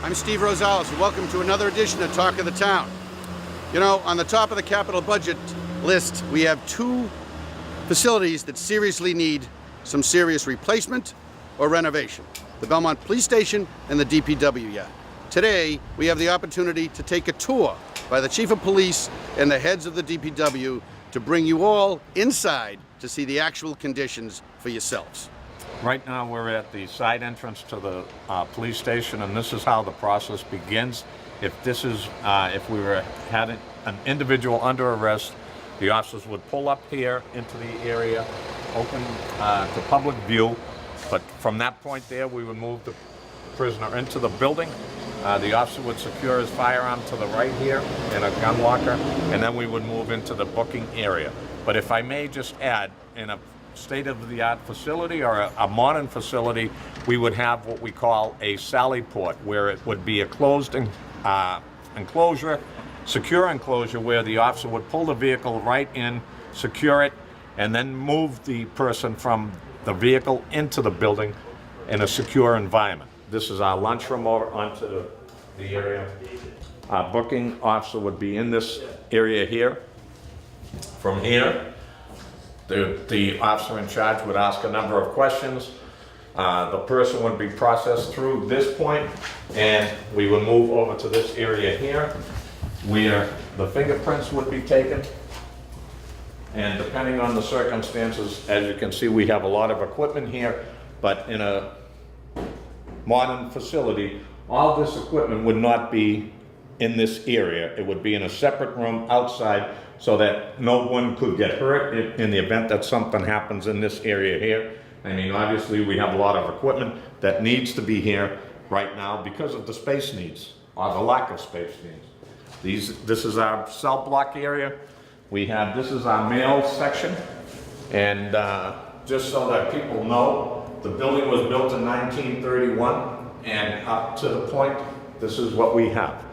I'm Steve Rosales, and welcome to another edition of Talk of the Town. You know, on the top of the capital budget list, we have two facilities that seriously need some serious replacement or renovation: the Belmont Police Station and the DPW yard. Today, we have the opportunity to take a tour by the Chief of Police and the heads of the DPW to bring you all inside to see the actual conditions for yourselves. Right now we're at the side entrance to the police station, and this is how the process begins. If we had an individual under arrest, the officers would pull up here into the area, open to public view, but from that point there we would move the prisoner into the building. The officer would secure his firearm to the right here in a gun locker, and then we would move into the booking area. But if I may just add, in a state-of-the-art facility or a modern facility, we would have what we call a sally port, where it would be a closed enclosure, secure enclosure, where the officer would pull the vehicle right in, secure it, and then move the person from the vehicle into the building in a secure environment. This is our lunchroom over onto the area. Our booking officer would be in this area here. From here, the officer in charge would ask a number of questions. The person would be processed through this point, and we would move over to this area here, where the fingerprints would be taken. And depending on the circumstances, as you can see, we have a lot of equipment here, but in a modern facility, all this equipment would not be in this area. It would be in a separate room outside, so that no one could get hurt in the event that something happens in this area here. I mean, obviously we have a lot of equipment that needs to be here right now because of the space needs, or the lack of space needs. This is our cell block area. This is our mail section. And just so that people know, the building was built in 1931, and up to the point, this is what we have.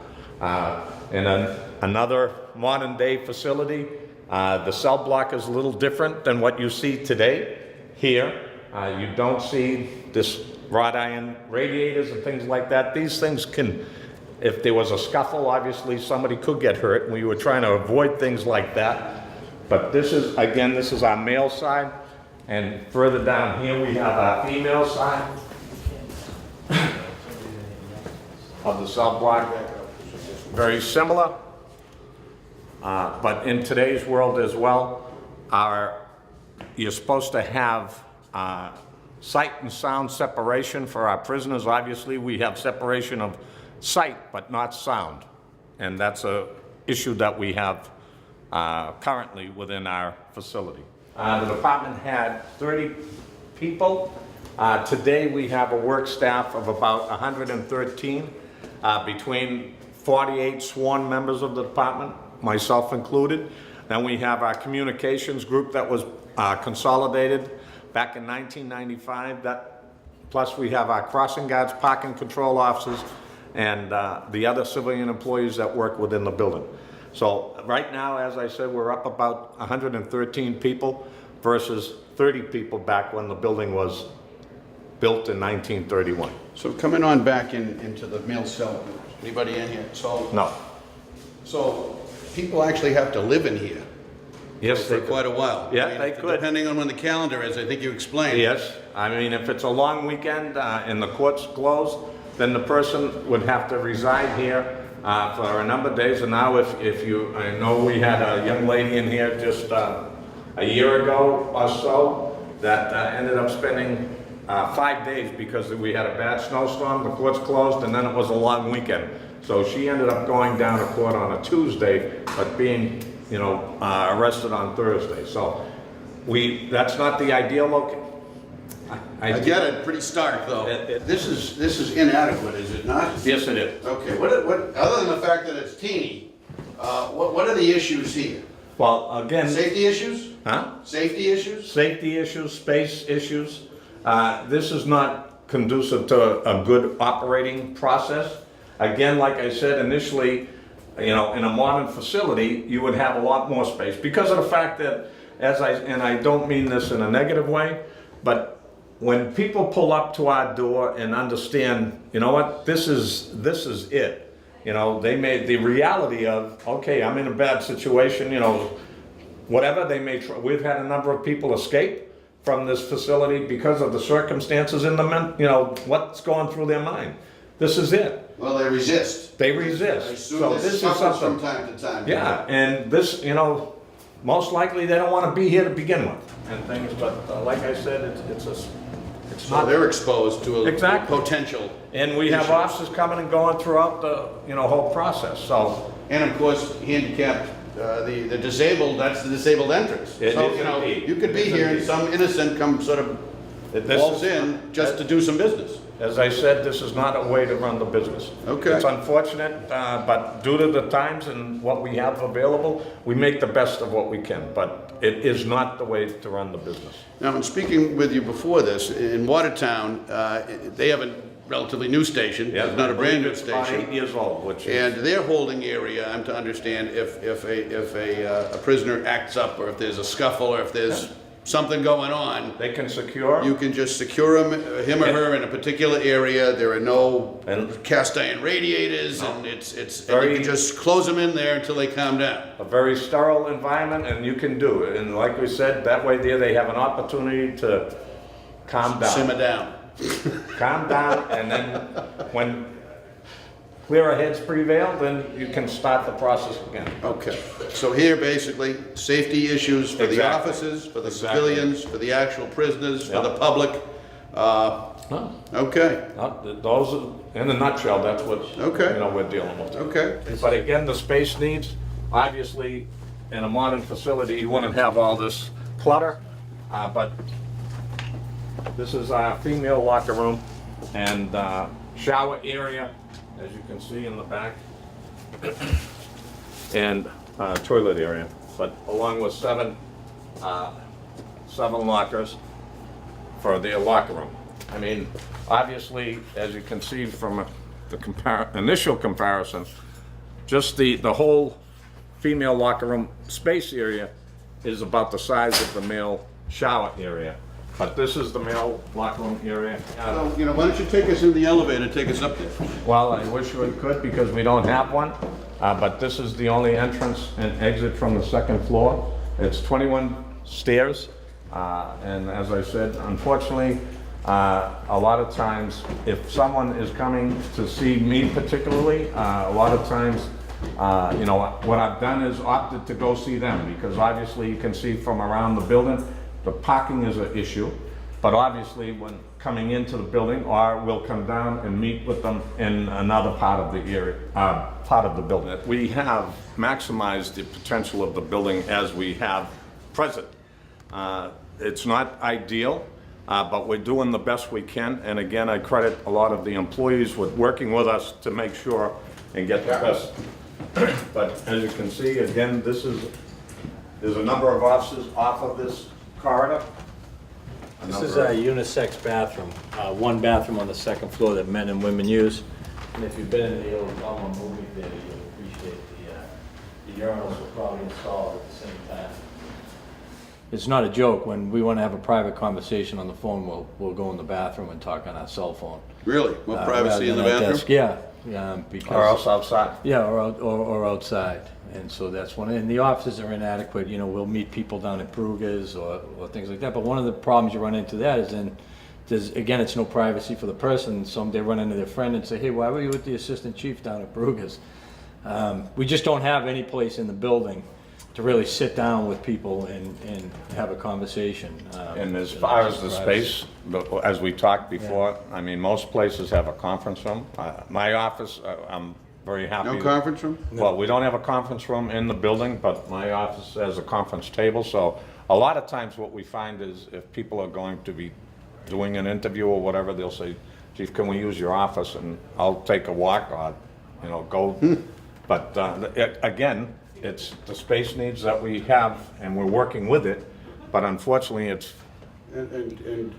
Another modern day facility. The cell block is a little different than what you see today here. You don't see this wrought iron radiators and things like that. These things can, if there was a scuffle, obviously somebody could get hurt, and we were trying to avoid things like that. But this is our male side, and further down here we have our female side of the cell block. Very similar. But in today's world as well, you're supposed to have sight and sound separation for our prisoners. Obviously, we have separation of sight, but not sound. And that's an issue that we have currently within our facility. The department had 30 people. Today, we have a work staff of about 113, between 48 sworn members of the department, myself included. Then we have our communications group that was consolidated back in 1995. Plus we have our crossing guards, parking control officers, and the other civilian employees that work within the building. So right now, as I said, we're up about 113 people versus 30 people back when the building was built in 1931. So coming on back into the mail cell, anybody in here? No. So people actually have to live in here. Yes, for quite a while. Yeah, they could. Depending on when the calendar is, I think you explained. Yes, I mean, if it's a long weekend and the court's closed, then the person would have to reside here for a number of days. And now I know we had a young lady in here just a year ago or so that ended up spending 5 days because we had a bad snowstorm, the court's closed, and then it was a long weekend. So she ended up going down to court on a Tuesday, but being, arrested on Thursday. So that's not the ideal location. I get it, pretty stark though. This is inadequate, is it not? Yes, it is. Okay, what other than the fact that it's teeny, what are the issues here? Well, again... Safety issues? Huh? Safety issues? Safety issues, space issues. This is not conducive to a good operating process. Again, like I said initially, in a modern facility, you would have a lot more space because of the fact that, and I don't mean this in a negative way, but when people pull up to our door and understand, you know what, this is it. You know, the reality of, okay, I'm in a bad situation, you know, whatever they may try. We've had a number of people escape from this facility because of the circumstances in you know, what's going through their mind. This is it. Well, they resist. They resist. I assume So this this is suffers something. from time to time. Yeah, and this, you know, most likely they don't want to be here to begin with and things, but like I said, it's So not. they're exposed to a Exactly. potential. And we have issues. officers coming and going throughout the, you know, whole process, so. And of course, handicapped, the disabled, that's the disabled entrance. It So, is you know, indeed. you could be It is here and indeed. some innocent come sort of This waltz is- in just to do some business. As I said, this is not a way to run the business. Okay. It's unfortunate, but due to the times and what we have available, we make the best of what we can, but it is not the way to run the business. Now, in speaking with you before this, in Watertown, they have a relatively new station. Yeah, It's not a brand new It's about station. 8 years old, which is, And their holding area, I'm to understand, if a prisoner acts up, or if there's a scuffle, or if there's something going on, they can secure. you can just secure him or her in a particular area. There are no And- cast iron radiators, and and Very- you can just close them in there until they calm down. A very sterile environment, and you can do it. And like we said, that way there they have an opportunity to calm down. Simmer down. Calm down, and then when clearer heads prevail, then you can start the process again. Okay, so here basically, safety issues for the Exactly. officers, for the Exactly. civilians, for the actual prisoners, for Yeah. the public. No, Okay, those are, in a nutshell, that's what, Okay. you know, we're dealing with. okay. But again, the space needs, obviously, in a modern facility, you wouldn't have all this clutter, but this is our female locker room and shower area, as you can see in the back, and toilet area, but along with seven lockers for their locker room. I mean, obviously, as you can see from the initial comparison, just the whole female locker room space area is about the size of the male shower area. But this is the male locker room area. So, you know, why don't you take us in the elevator, take us up there? Well, I wish we could because we don't have one, but this is the only entrance and exit from the second floor. It's 21 stairs, and as I said, unfortunately, a lot of times, if someone is coming to see me particularly, a lot of times, you know, what I've done is opted to go see them, because obviously you can see from around the building, the parking is an issue, but obviously when coming into the building, or we'll come down and meet with them in another part of the area, part of the building. We have maximized the potential of the building as we have present. It's not ideal, but we're doing the best we can, and again, I credit a lot of the employees with working with us to make sure and get the best. But as you can see, again, there's a number of officers off of this corridor. This is a unisex bathroom, one bathroom on the second floor that men and women use. And if you've been in the old Belmont movie theater, you'll appreciate the urinals were probably installed at the same time. It's not a joke. When we want to have a private conversation on the phone, we'll go in the bathroom and talk on our cell phone. Really? More privacy in the rather than at bathroom? desk. Yeah, because. Or else outside. Yeah, or outside, and so that's one, and the offices are inadequate, you know, we'll meet people down at Brugger's or things like that, but one of the problems you run into that is then, again, it's no privacy for the person, some, they run into their friend and say, hey, why were you with the assistant chief down at Brugger's? We just don't have any place in the building to really sit down with people and have a conversation. And as far as the space, as we talked before, I mean, most places have a conference room. My office, I'm very happy. No conference room? Well, we don't have a conference room in the building, but my office has a conference table. So a lot of times what we find is if people are going to be doing an interview or whatever, they'll say, Chief, can we use your office? And I'll take a walk or, you know, go. But again, it's the space needs that we have and we're working with it. But unfortunately, it's, And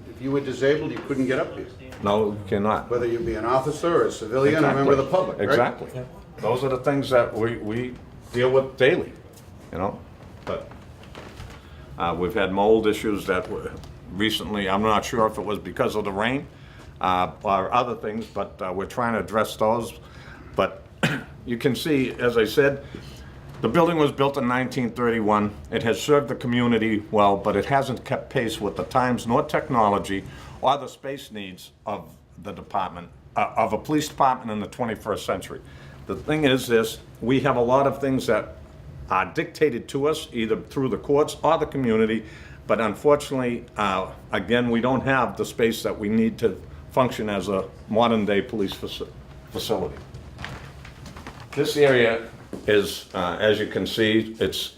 if you were disabled, you couldn't get up here, no, you cannot. whether you be an officer or a civilian or a member of the public, right? Exactly. Those are the things that we deal with daily, you know? But we've had mold issues that recently. I'm not sure if it was because of the rain or other things, but we're trying to address those. But you can see, as I said, the building was built in 1931. It has served the community well, but it hasn't kept pace with the times nor technology or the space needs of the department, of a police department in the 21st century. The thing is this, we have a lot of things that are dictated to us either through the courts or the community, but unfortunately, again, we don't have the space that we need to function as a modern-day police facility. This area is, as you can see, it's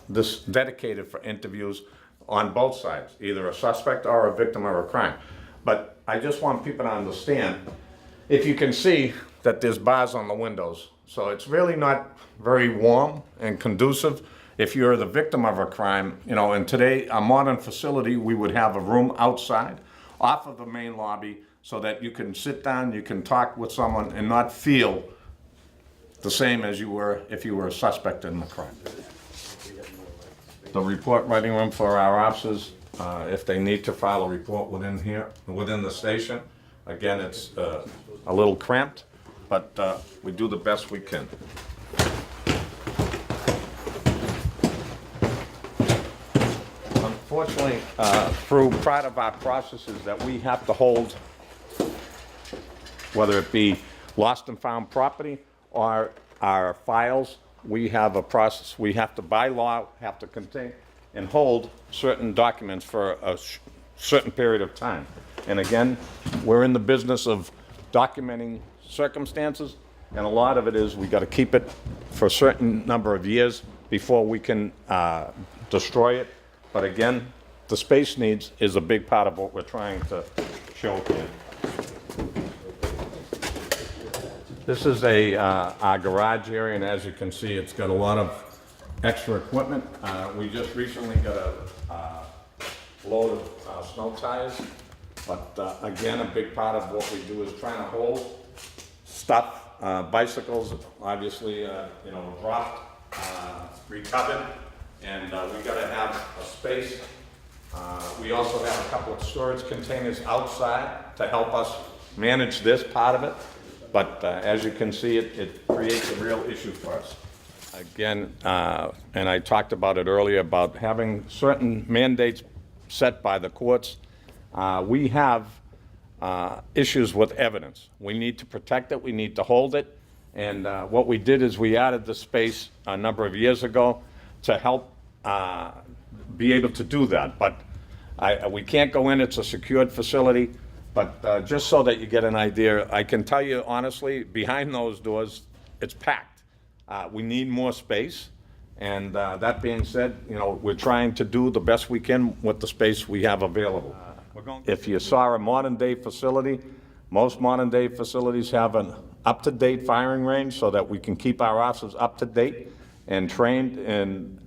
this dedicated for interviews on both sides, either a suspect or a victim of a crime. But I just want people to understand, if you can see that there's bars on the windows, so it's really not very warm and conducive if you're the victim of a crime. You know, in today, a modern facility, we would have a room outside off of the main lobby so that you can sit down, you can talk with someone and not feel the same as you were if you were a suspect in the crime. The report writing room for our officers, if they need to file a report within the station. Again, it's a little cramped, but we do the best we can. Unfortunately, through part of our processes that we have to hold, whether it be lost and found property or our files, we have a process. We have to, by law, have to contain and hold certain documents for a certain period of time. And again, we're in the business of documenting circumstances, and a lot of it is we got to keep it for a certain number of years before we can destroy it. But again, the space needs is a big part of what we're trying to show here. This is our garage area, and as you can see, it's got a lot of extra equipment. We just recently got a load of snow tires, but again, a big part of what we do is trying to hold stuff, bicycles, obviously, you know, dropped, recovered, and we got to have a space. We also have a couple of storage containers outside to help us manage this part of it. But as you can see, it creates a real issue for us. Again, and I talked about it earlier, about having certain mandates set by the courts. We have issues with evidence. We need to protect it, we need to hold it. And what we did is we added the space a number of years ago to help be able to do that. But we can't go in, it's a secured facility. But just so that you get an idea, I can tell you honestly, behind those doors, it's packed. We need more space. And that being said, you know, we're trying to do the best we can with the space we have available. If you saw a modern day facility, most modern day facilities have an up-to-date firing range so that we can keep our officers up to date and trained in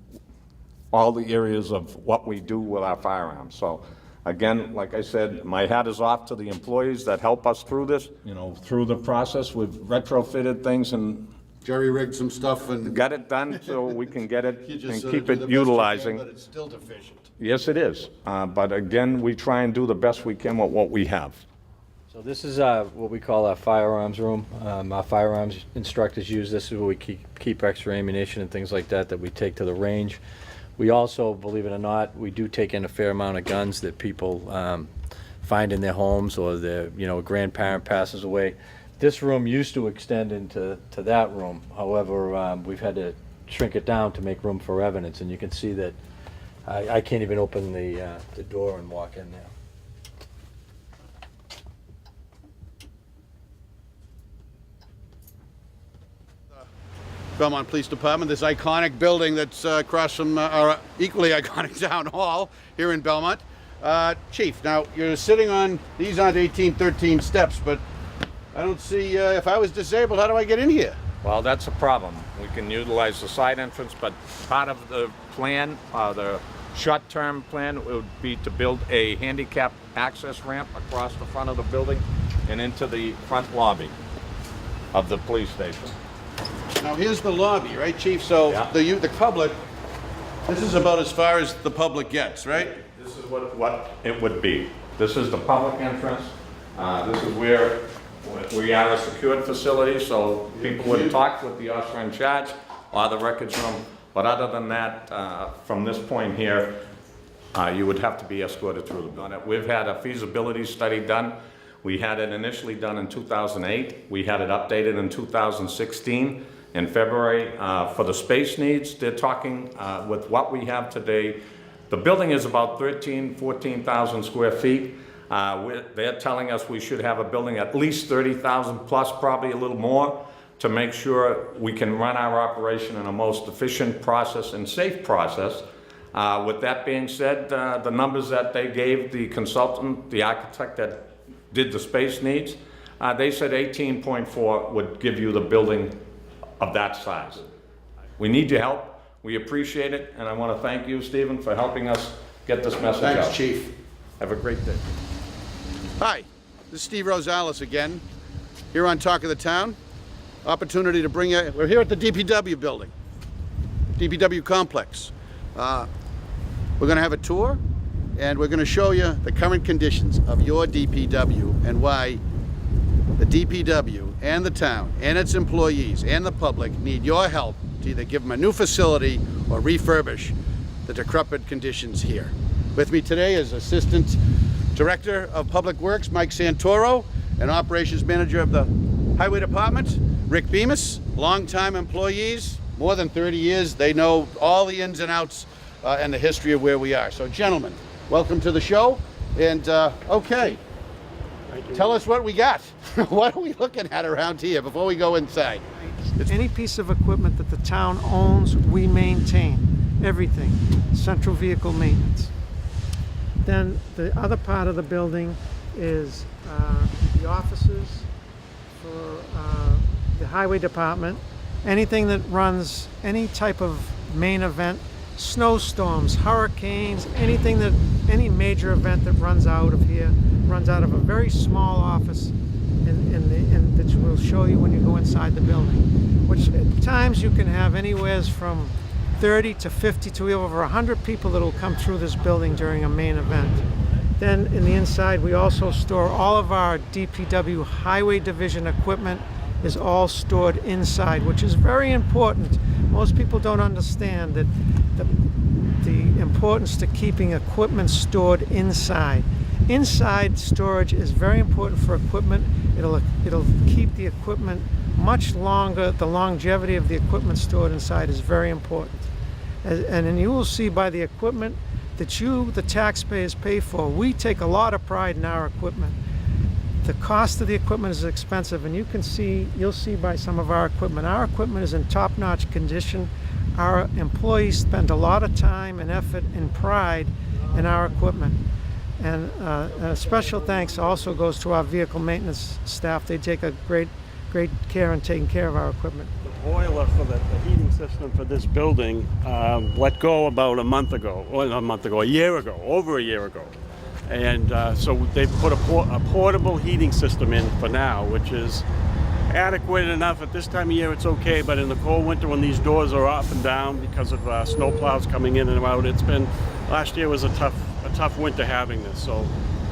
all the areas of what we do with our firearms. So again, like I said, my hat is off to the employees that help us through this. You know, through the process, we've retrofitted things and Jerry-rigged some stuff and got it done so we can get it you and just keep do it the best you utilizing. can, but it's still deficient. Yes, it is. But again, we try and do the best we can with what we have. So this is what we call our firearms room. Our firearms instructors use this. Is where we keep extra ammunition and things like that we take to the range. We also, believe it or not, we do take in a fair amount of guns that people find in their homes, or their, you know, a grandparent passes away. This room used to extend into that room. However, we've had to shrink it down to make room for evidence, and you can see that I can't even open the door and walk in there. Belmont Police Department, this iconic building that's across from our equally iconic town hall here in Belmont. Chief, now you're sitting on, these aren't 1813 steps, but I don't see, if I was disabled, how do I get in here? Well, that's a problem. We can utilize the side entrance, but part of the plan, the short-term plan, would be to build a handicap access ramp across the front of the building and into the front lobby of the police station. Now here's the lobby, right, Chief? So Yeah. the public, this is about as far as the public gets, right? This is what it would be. This is the public entrance. This is where we are a secured facility, so people would talk with the officer in charge or the records room. But other than that, from this point here, you would have to be escorted through the building. We've had a feasibility study done. We had it initially done in 2008. We had it updated in 2016 in February. For the space needs, they're talking with what we have today. The building is about 14,000 square feet. They're telling us we should have a building at least 30,000 plus, probably a little more, to make sure we can run our operation in a most efficient process and safe process. With that being said, the numbers that they gave the consultant, the architect that did the space needs, they said 18.4 would give you the building of that size. We need your help. We appreciate it, and I want to thank you, Stephen, for helping us get this message out. Thanks, Chief. Have a great day. Hi, this is Steve Rosales again, here on Talk of the Town. Opportunity to bring you, we're here at the DPW building, DPW complex. We're going to have a tour, and we're going to show you the current conditions of your DPW and why the DPW and the town and its employees and the public need your help to either give them a new facility or refurbish the decrepit conditions here. With me today is Assistant Director of Public Works, Mike Santoro, and Operations Manager of the Highway Department, Rick Bemis. Longtime employees, more than 30 years. They know all the ins and outs and the history of where we are. So gentlemen, welcome to the show. And okay, tell us what we got. What are we looking at around here before we go inside? Any piece of equipment that the town owns, we maintain. Everything. Central vehicle maintenance. Then the other part of the building is the offices for the highway department. Anything that runs any type of main event, snowstorms, hurricanes, any major event that runs out of here, runs out of a very small office that we'll show you when you go inside the building, which at times you can have anywhere from 30 to 50 to over 100 people that will come through this building during a main event. Then in the inside we also store all of our DPW Highway Division equipment is all stored inside, which is very important. Most people don't understand that the importance to keeping equipment stored inside. Inside storage is very important for equipment. It'll keep the equipment much longer. The longevity of the equipment stored inside is very important. And you will see by the equipment that you, the taxpayers, pay for. We take a lot of pride in our equipment. The cost of the equipment is expensive, and you'll see by some of our equipment. Our equipment is in top-notch condition. Our employees spend a lot of time and effort and pride in our equipment. And a special thanks also goes to our vehicle maintenance staff. They take a great care in taking care of our equipment. The boiler for the heating system for this building let go about a year ago, over a year ago. And so they've put a portable heating system in for now, which is adequate enough. At this time of year it's okay, but in the cold winter when these doors are up and down because of snow plows coming in and out, last year was a tough winter having this. So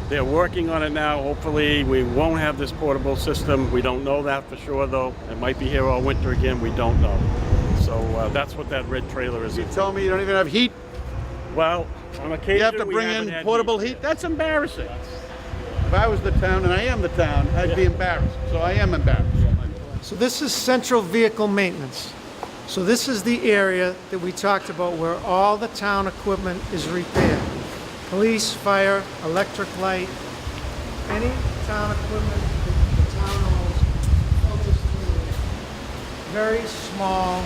they're working on it now. Hopefully we won't have this portable system. We don't know that for sure though. It might be here all winter again, we don't know. So that's what that red trailer is. You tell me you don't even have heat? Well, on occasion You have to bring in portable heat? That's embarrassing. If I was the town, and I am the town, I'd be embarrassed. So I am embarrassed. So this is central vehicle maintenance. So this is the area that we talked about where all the town equipment is repaired. Police, fire, electric light, any town equipment that the town owns, filters through there. Very small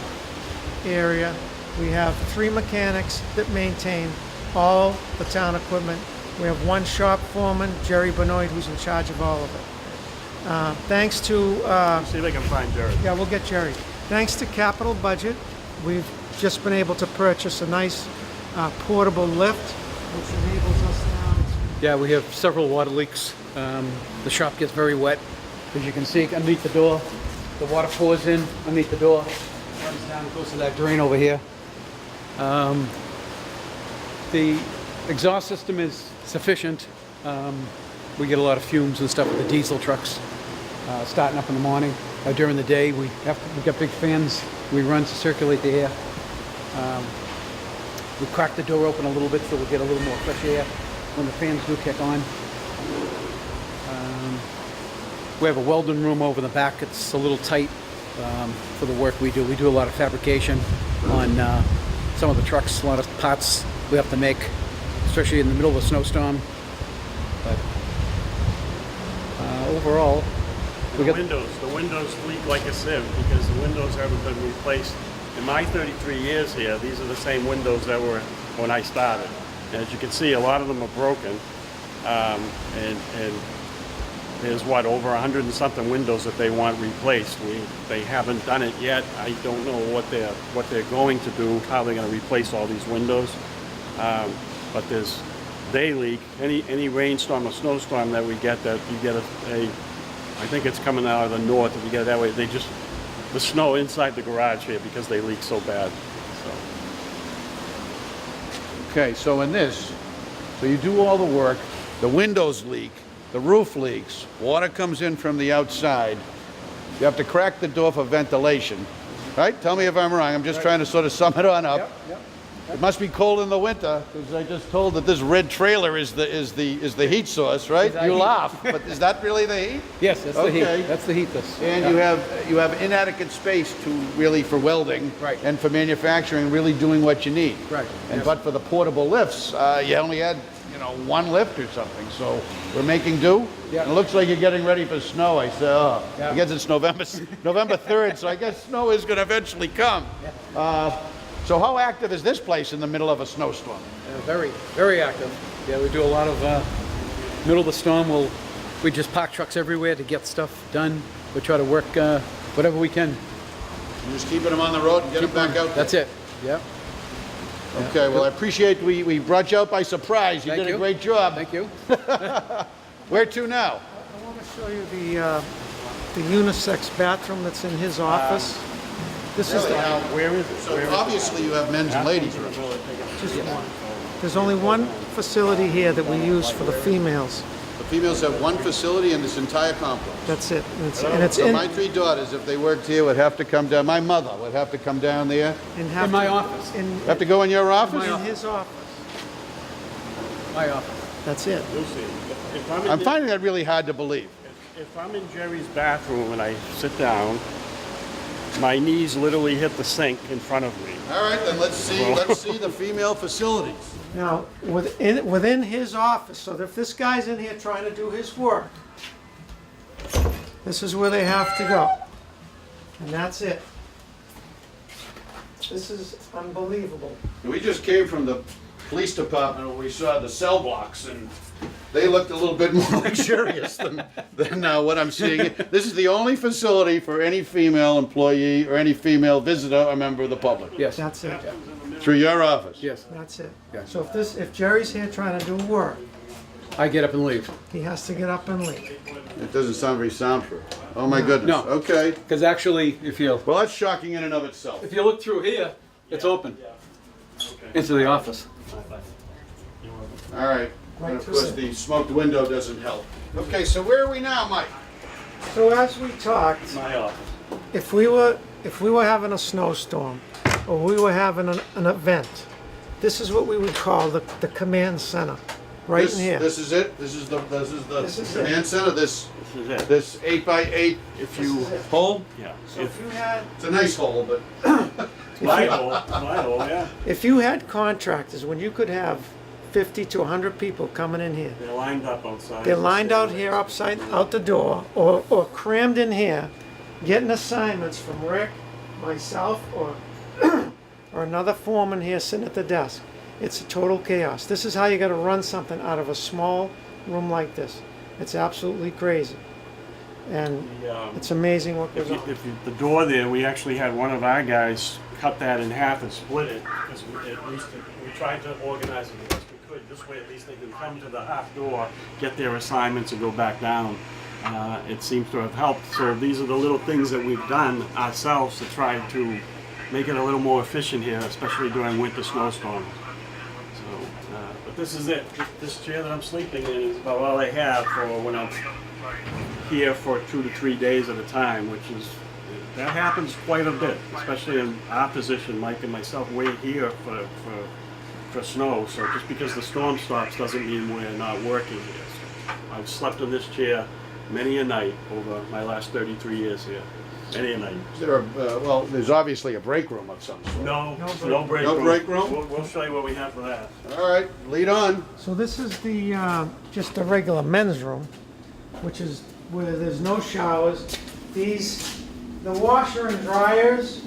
area. We have 3 mechanics that maintain all the town equipment. We have 1 shop foreman, Jerry Benoit, who's in charge of all of it. Thanks to... See if I can find Jerry. Yeah, we'll get Jerry. Thanks to capital budget, we've just been able to purchase a nice portable lift, which enables us now. Yeah, we have several water leaks. The shop gets very wet. As you can see, underneath the door, the water pours in underneath the door, runs down, goes to that drain over here. The Exhaust system is sufficient. We get a lot of fumes and stuff with the diesel trucks starting up in the morning. During the day, we got big fans we run to circulate the air. We crack the door open a little bit so we get a little more fresh air when the fans do kick on. We have a welding room over the back. It's a little tight for the work we do. We do a lot of fabrication on some of the trucks, a lot of parts we have to make, especially in the middle of a snowstorm. But overall, The windows leak like a sieve because the windows haven't been replaced. In my 33 years here, these are the same windows that were when I started. And as you can see, a lot of them are broken. And there's over 100 and something windows that they want replaced. They haven't done it yet. I don't know what they're going to do, how they're going to replace all these windows. But they leak. Any rainstorm or snowstorm that we get, that you get I think it's coming out of the north. If you get it that way, the snow inside the garage here because they leak so bad. Okay, so in this, so you do all the work, the windows leak, the roof leaks, water comes in from the outside, you have to crack the door for ventilation, right? Tell me if I'm wrong, I'm just trying to sort of sum it on up. Yep. It must be cold in the winter, because I just told that this red trailer is the heat source, right? Is that You heat? laugh, but is that really the heat? Yes, that's the Okay. heat. That's the heat. And you have inadequate space for welding Right. and for manufacturing, really doing what you need. Right, And yes. but for the portable lifts, you only had one lift or something. So we're making do. Yeah. And it looks like you're getting ready for snow. I said, oh, Yeah. I guess it's November 3rd, so I guess snow is going to eventually come. So how active is this place in the middle of a snowstorm? Very, very active. Yeah, we do a lot of middle of the storm. We just park trucks everywhere to get stuff done. We try to work whatever we can. You're just keeping them on the road and get them back out there. That's it. Yeah. Okay, well, I appreciate we brought you out by surprise. You Thank did a you. great job. Thank you. Where to now? I want to show you the unisex bathroom that's in his office. This is Now, Where is it? so obviously you have men's and ladies rooms. just one. There's only one facility here that we use for the females. The females have one facility in this entire complex. That's it. And it's So in, my three daughters, if they worked here, would have to come down. My mother would have to come down there. in In my office. Have to go in your office? In his office. My office. That's it. You'll see. If I'm finding that really hard to believe. If I'm in Jerry's bathroom and I sit down, my knees literally hit the sink in front of me. All right, then let's see the female facilities. Now, within his office, so if this guy's in here trying to do his work, this is where they have to go. And that's it. This is unbelievable. We just came from the police department where we saw the cell blocks, and they looked a little bit more luxurious than what I'm seeing. This is the only facility for any female employee or any female visitor or member of the public. Yes. That's it. Through your office. Yes. That's it. Yeah. So if Jerry's here trying to do work, I get up and leave. he has to get up and leave. It doesn't sound very soundproof. Oh my goodness. No. Okay. Because actually, if you Well, that's shocking in and of itself. look through here, it's open into the office. All right. And of course, the smoked window doesn't help. Okay, so where are we now, Mike? So as we talked, My office. if we were having a snowstorm or we were having an event, this is what we would call the command center, right in here. This is it. This is the This is command it. center. This This is it. this 8x8 If you is it. hole. yeah, So if you had It's a nice hole, but my hole, yeah. if you had contractors, when you could have 50 to 100 people coming in here, They're lined up outside. they're lined out here out the door or crammed in here, getting assignments from Rick, myself, or or another foreman here sitting at the desk. It's a total chaos. This is how you got to run something out of a small room like this. It's absolutely crazy. And it's amazing what goes on. The door there, we actually had one of our guys cut that in half and split it, because we tried to organize it the best we could. This way, at least they can come to the half door, get their assignments, and go back down. It seems to have helped. So these are the little things that we've done ourselves to try to make it a little more efficient here, especially during winter snowstorms. So, but But this is it. This chair that I'm sleeping in is about all I have for when I'm here for 2 to 3 days at a time, which is, that happens quite a bit, especially in our position. Mike and myself wait here for snow, so just because the storm stops doesn't mean we're not working here. So I've slept in this chair many a night over my last 33 years here. Many a night. Is there well, there's obviously a break room of some sort. No break No room. break room? We'll show you what we have for that. All right, lead on. So this is the, just a regular men's room, which is where there's no showers. The washer and dryers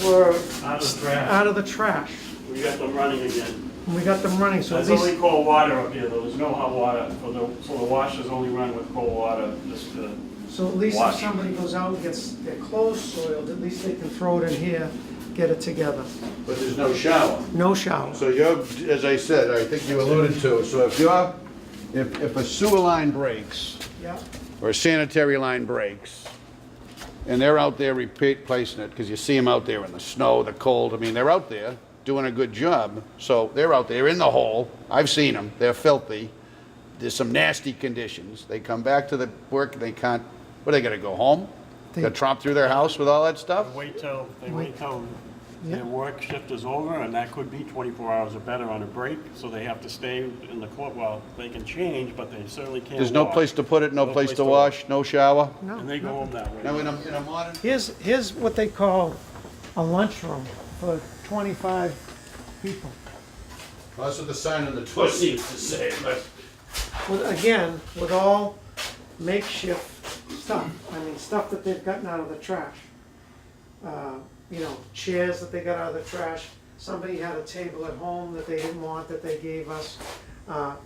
were Out of the trash. out of the trash. We got them running again. And we got them running, so at There's least, only cold water up here though. There's no hot water. So the washers only run with cold water just to. so at least if wash. somebody goes out and gets their clothes soiled, at least they can throw it in here, get it together. But there's no shower. No shower. So you're, as I said, I think you alluded to, so if a sewer line breaks, Yeah. or a sanitary line breaks, and they're out there replacing it, because you see them out there in the snow, the cold, I mean, they're out there doing a good job, so they're out there in the hole, I've seen them, they're filthy, there's some nasty conditions, they come back to the work, they can't, what, they gotta go home? Gotta tromp through their house with all that stuff? They wait till Yeah. their work shift is over, and that could be 24 hours or better on a break, so they have to stay in the court. Well, they can change, but they certainly can't There's no wash. place to put it, no place to wash, no shower? No. And they go home that way. Now, in a modern... Here's what they call a lunchroom for 25 people. Well, that's what the sign on the door seems to say, but... Again, with all makeshift stuff. I mean, stuff that they've gotten out of the trash. You know, chairs that they got out of the trash. Somebody had a table at home that they didn't want that they gave us.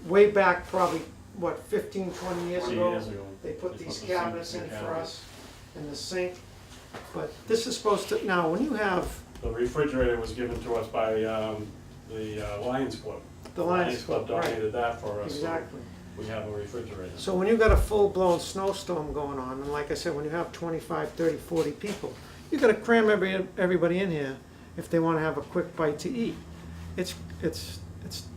Way back, probably, what, 15, 20 years 20 ago? years ago. They put They these put the cabinets sink in for cabinets. us, and the sink. But this is supposed to, now, when you have The refrigerator was given to us by the Lions Club. the Lions Club, right, donated that for us. so exactly. We have a refrigerator. So when you've got a full-blown snowstorm going on, and like I said, when you have 25, 30, 40 people, you gotta cram everybody in here if they wanna have a quick bite to eat. It's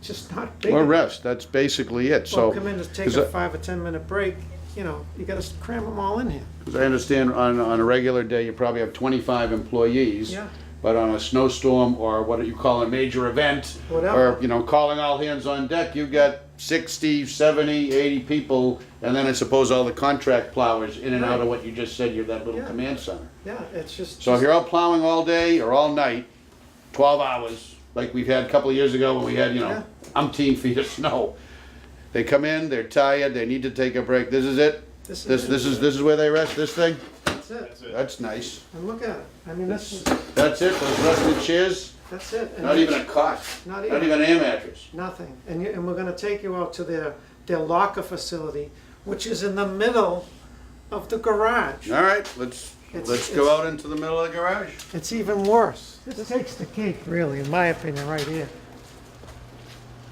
just not big. Or enough. rest, that's basically it, so... Well, come in to take a 5 or 10 minute break, you know, you gotta cram them all in here. Because I understand on a regular day, you probably have 25 employees. Yeah. But on a snowstorm or what do you call a major event, Whatever. or, you know, calling all hands on deck, you've got 60, 70, 80 people, and then I suppose all the contract plowers in and out of what you just said, you're that little Yeah. command center. Yeah, it's just. So if you're out plowing all day or all night, 12 hours, like we've had a couple of years ago when we had, you know, Yeah. umpteen feet of snow. They come in, they're tired, they need to take a break. This is it? This This is is where they rest, this thing? That's it. That's nice. And look at it. I mean, this is, That's it, those rusted chairs? that's it. And Not even a cot, Not not even. even an air mattress. Nothing. And we're gonna take you out to their locker facility, which is in the middle of the garage. All right, let's go out into the middle of the garage. It's even worse. This takes the cake, really, in my opinion, right here.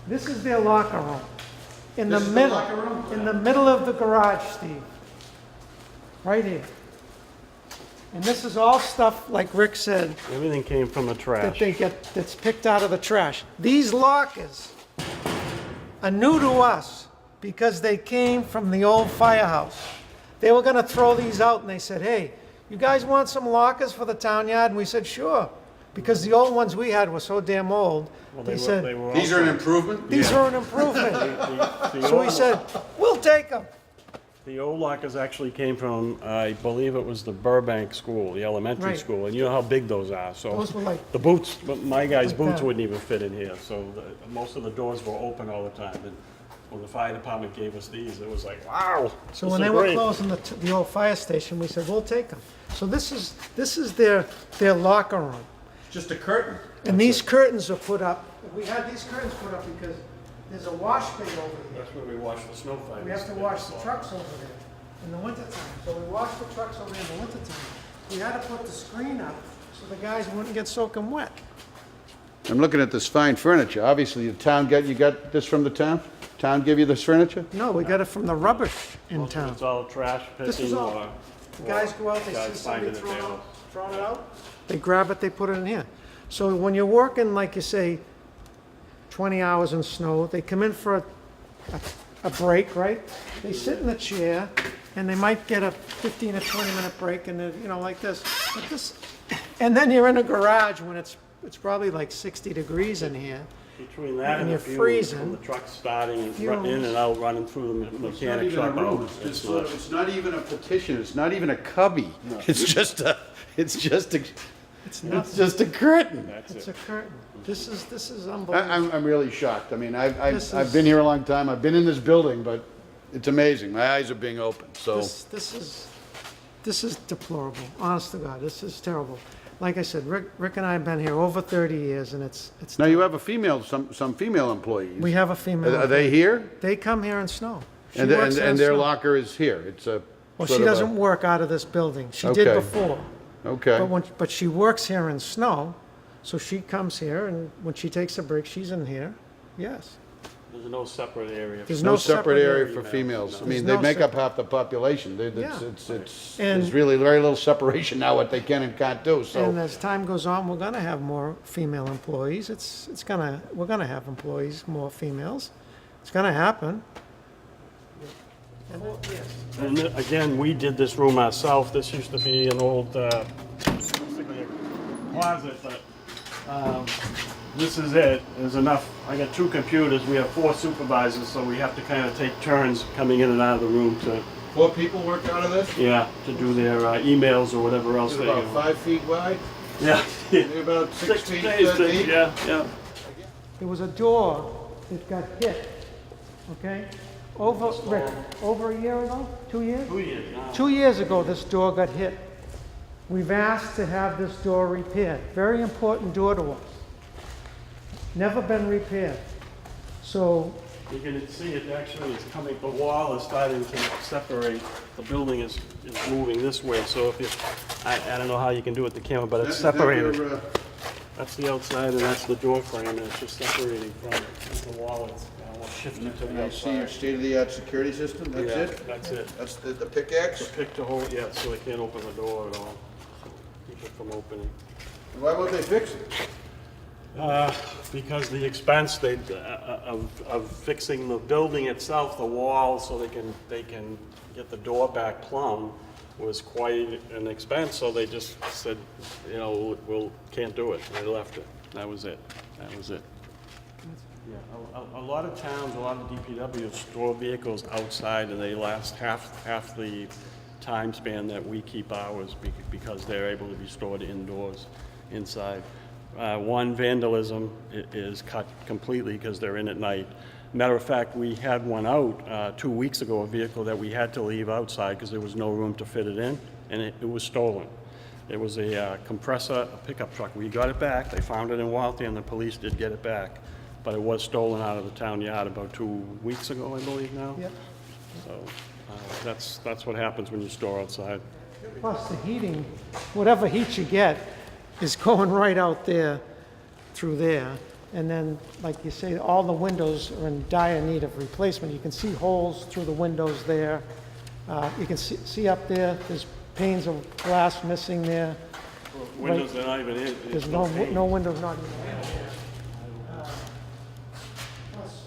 This is their locker room. In the This is the middle. locker room? In the middle of the garage, Steve. Right here. And this is all stuff, like Rick said, Everything came from the that trash. they get, that's picked out of the trash. These lockers are new to us because they came from the old firehouse. They were gonna throw these out and they said, hey, you guys want some lockers for the town yard? And we said, sure. Because the old ones we had were so damn old. Well, They said, These are an improvement? these are an improvement. The So we old- said, we'll take them. The old lockers actually came from, I believe it was the Burbank School, the elementary Right. school, and you know how big those are, so. Those were like- The boots, my guy's Like boots that. wouldn't even fit in here, so most of the doors were open all the time. And when the fire department gave us these, it was like, wow. So this when is they were great. closing the old fire station, we said, we'll take them. So this is their locker room. Just a curtain. And these curtains are put up, we had these curtains put up because there's a wash bay over here. That's where we wash the snow fighters. We have to wash the trucks over there in the wintertime. So we wash the trucks over there in the wintertime. We had to put the screen up so the guys wouldn't get soaking wet. I'm looking at this fine furniture. Obviously, you got this from the town? Town give you this furniture? No, we got it from the rubbish in Most of town. It's all trash This picking is all- or. The guys go out, they see guys somebody finding it there. throwing it out, they grab it, they put it in here. So when you're working, like you say, 20 hours in snow. They come in for a break, right? They sit in the chair, and they might get a 15 or 20-minute break, and they're, you know, like this. And then you're in a garage when it's probably like 60 degrees in here. Between that And and you're the fumes freezing. from the truck starting and Fumes. in and out, running through the It's not mechanic even a shop. room. It's not even a partition. It's not even a cubby. It's just a curtain. It's a curtain. This is unbelievable. I'm really shocked. I mean, This I've is- been here a long time. I've been in this building, but it's amazing. My eyes are being opened. So This is deplorable. Honest to God, this is terrible. Like I said, Rick and I have been here over 30 years, and it's. now you have a female, some female employees. We have a female. Are they here? They come here in snow. She And works here in their snow. locker is here. It's a. Well, sort she of a- doesn't work out of this building. She did Okay. before. Okay. But she works here in snow, so she comes here, and when she takes a break, she's in here. Yes. There's no separate area. There's No separate area for females. females. I There's mean, no they make up separate- half the population. Yeah. There's And- really very little separation now what they can and can't do, And so. as time goes on, we're gonna have more female employees. We're gonna have employees, more females. It's gonna happen. And again, we did this room ourselves. This used to be an old, basically a closet, but this is it. There's enough. I got 2 computers. We have 4 supervisors, so we have to kind of take turns coming in and out of the room to, 4 people work out of this? yeah, to do their emails or whatever else It's they about 5 feet wide? Yeah. They're about 6 feet deep? Yeah, yeah. There was a door that got hit, okay? Over a year ago? 2 years? 2 years now. 2 years ago, this door got hit. We've asked to have this door repaired. Very important door to us. Never been repaired. So, You can see it actually is coming, the wall is starting to separate. The building is moving this way, so if you, I don't know how you can do it with the camera, but it's Is that separated. your, That's the outside and that's the door frame, and it's just separating from the wall. It's almost shifting to the I see your outside. state-of-the-art security system, that's Yeah, it? that's it. That's the pickaxe? Pick to hold, yeah, so they can't open the door at all. So keep it from opening. Why won't they fix it? Because the expense of fixing the building itself, the wall, so they can get the door back plumb, was quite an expense, so they just said, you know, can't do it. They left it. That was it. That was it. Yeah, a lot of towns, a lot of DPW store vehicles outside, and they last half the time span that we keep ours because they're able to be stored indoors, inside. One, vandalism is cut completely because they're in at night. Matter of fact, we had one out 2 weeks ago, a vehicle that we had to leave outside because there was no room to fit it in, and it was stolen. It was a compressor, a pickup truck. We got it back. They found it in Waltham, and the police did get it back. But it was stolen out of the town yard about 2 weeks ago, I believe now. Yep. So that's what happens when you store outside. plus the heating, whatever heat you get is going right out there through there. And then, like you say, all the windows are in dire need of replacement. You can see holes through the windows there. You can see up there, there's panes of glass missing there. Windows are not even in. There's no windows not even in.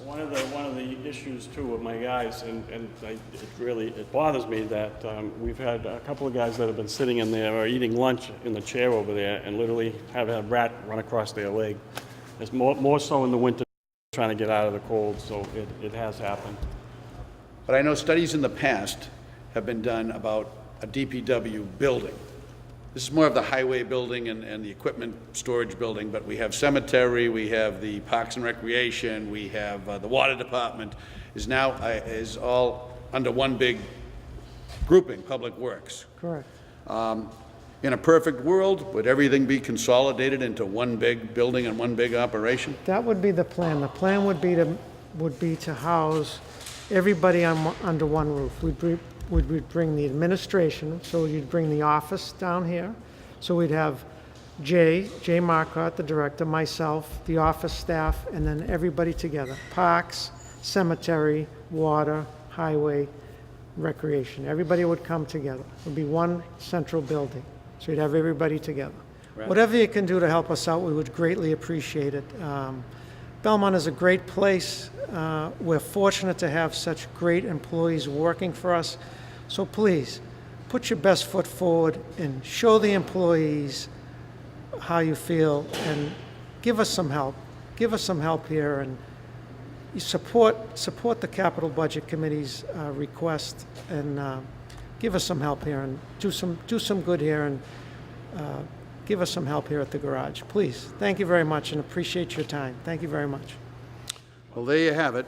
One of the issues too with my guys, and it bothers me that we've had a couple of guys that have been sitting in there or eating lunch in the chair over there and literally have a rat run across their leg. It's more so in the winter, trying to get out of the cold, so it has happened. But I know studies in the past have been done about a DPW building. This is more of the highway building and the equipment storage building, but we have cemetery, we have the Parks and Recreation, we have the water department is all under one big grouping, Public Works. Correct. In a perfect world, would everything be consolidated into one big building and one big operation? That would be the plan. The plan would be to house everybody under one roof. We'd bring the administration, so you'd bring the office down here. So we'd have Jay Marcotte, the director, myself, the office staff, and then everybody together. Parks, cemetery, water, highway, recreation. Everybody would come together. It would be one central building. So you'd have everybody together. Right. Whatever you can do to help us out, we would greatly appreciate it. Belmont is a great place. We're fortunate to have such great employees working for us. So please, put your best foot forward and show the employees how you feel and give us some help. Give us some help here, and you support the Capital Budget Committee's request, and give us some help here and do some good here, and give us some help here at the garage. Please. Thank you very much and appreciate your time. Thank you very much. Well, there you have it.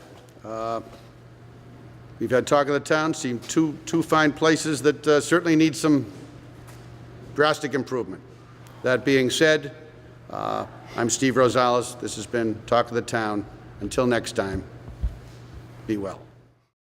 We've had talk of the town, seen two fine places that certainly need some drastic improvement. That being said, I'm Steve Rosales. This has been Talk of the Town. Until next time, be well.